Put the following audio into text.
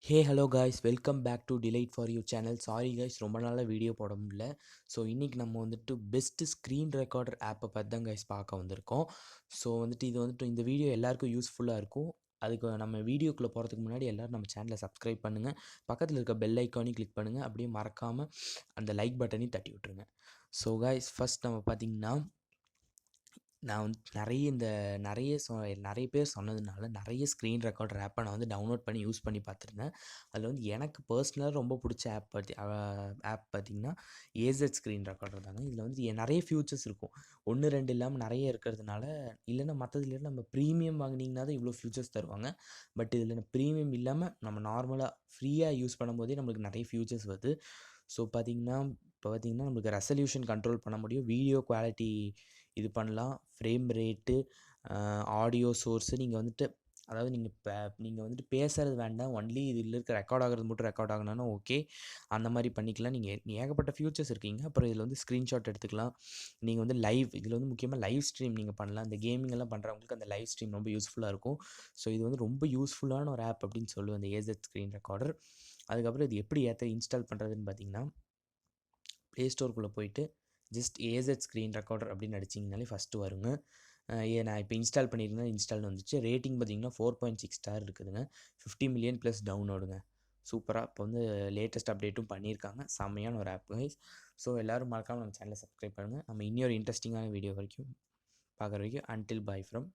Hey hello guys, welcome back to Delight for you channel. Sorry guys, ரொம்ப நாளாக video போட முடியல. So இன்றைக்கி நம்ம வந்துட்டு பெஸ்ட்டு ஸ்க்ரீன் ரெக்கார்டர் ஆப்பை பற்றி தான் காய்ஸ் பார்க்க வந்திருக்கோம். ஸோ வந்துட்டு இது வந்துட்டு இந்த வீடியோ எல்லாருக்கும் யூஸ்ஃபுல்லாக இருக்கும். அதுக்கு நம்ம வீடியோக்குள்ளே போகிறதுக்கு முன்னாடி எல்லோரும் நம்ம சேனலை சப்ஸ்கிரைப் பண்ணுங்கள், பக்கத்தில் இருக்க பெல் ஐக்கானையும் கிளிக் பண்ணுங்கள், அப்படியே மறக்காமல் அந்த லைக் பட்டனையும் தட்டி விட்ருங்க. ஸோ காய்ஸ், ஃபஸ்ட் நம்ம பார்த்திங்கன்னா நான் வந்து நிறைய பேர் சொன்னதுனால நிறைய ஸ்க்ரீன் ரெக்கார்டர் ஆப்பை நான் வந்து டவுன்லோட் பண்ணி யூஸ் பண்ணி பார்த்துருந்தேன். அதில் வந்து எனக்கு பர்சனலாக ரொம்ப பிடிச்ச ஆப் பார்த்திங்கன்னா ஏசட் ஸ்க்ரீன் ரெக்கார்டர் தாங்க. இதில் வந்து நிறைய ஃபியூச்சர்ஸ் இருக்கும், 1 2 இல்லாமல் நிறைய இருக்கிறதுனால. இல்லைன்னா மற்றதுல நம்ம ப்ரீமியம் வாங்கினீங்கன்னா தான் இவ்வளோ ஃபியூச்சர்ஸ் தருவாங்க. பட் இதில் ப்ரீமியம் இல்லாமல் நம்ம நார்மலாக ஃப்ரீயாக யூஸ் பண்ணும்போதே நம்மளுக்கு நிறைய ஃபியூச்சர்ஸ் வருது. ஸோ இப்போ பார்த்திங்கன்னா நம்மளுக்கு ரெசல்யூஷன் கண்ட்ரோல் பண்ண முடியும், வீடியோ குவாலிட்டி இது பண்ணலாம், ஃப்ரேம் ரேட்டு, ஆடியோ சோர்ஸு. நீங்கள் வந்துட்டு பேசுகிறது வேண்டாம், ஒன்லி இதில் இருக்க ரெக்கார்ட் ஆகிறது மட்டும் ரெக்கார்ட் ஆகணும்னா ஓகே, அந்த மாதிரி பண்ணிக்கலாம். நீங்கள் ஏகப்பட்ட ஃபியூச்சர்ஸ் இருக்கீங்க. அப்புறம் இதில் வந்து ஸ்க்ரீன்ஷாட் எடுத்துக்கலாம். நீங்கள் வந்து இதில் வந்து முக்கியமாக லைவ் ஸ்ட்ரீம் நீங்கள் பண்ணலாம். இந்த கேமிங் எல்லாம் பண்ணுறவங்களுக்கு அந்த லைவ் ஸ்ட்ரீம் ரொம்ப யூஸ்ஃபுல்லாக இருக்கும். ஸோ இது வந்து ரொம்ப யூஸ்ஃபுல்லான ஒரு ஆப் அப்படின்னு சொல்லுவேன், இந்த ஏசட் ஸ்க்ரீன் ரெக்கார்டர். அதுக்கப்புறம் இது எப்படி இன்ஸ்டால் பண்ணுறதுன்னு பார்த்தீங்கன்னா, ப்ளே ஸ்டோருக்குள்ளே போயிட்டு ஜஸ்ட் ஏசட் ஸ்க்ரீன் ரெக்கார்டர் அப்படின்னு அடிச்சிங்கனாலே ஃபஸ்ட்டு வருங்க. நான் இப்போ இன்ஸ்டால் பண்ணியிருந்தேன், இன்ஸ்டால்னு வந்துச்சு. ரேட்டிங் பார்த்தீங்கன்னா 4.6 ஸ்டார் இருக்குதுங்க. 50 மில்லியன் ப்ளஸ் டவுன்லோடுங்க. சூப்பராக இப்போ வந்து லேட்டஸ்ட் அப்டேட்டும் பண்ணியிருக்காங்க. செம்மையான ஒரு ஆப் கைஸ். ஸோ எல்லோரும் மறக்காமல் நம்ம சேனலை சப்ஸ்கிரைப் பண்ணுங்கள். நம்ம இன்னொரு இன்ட்ரெஸ்டிங்கான வீடியோ வரைக்கும் பார்க்குற வரைக்கும் அன்டில் பை ஃப்ரம்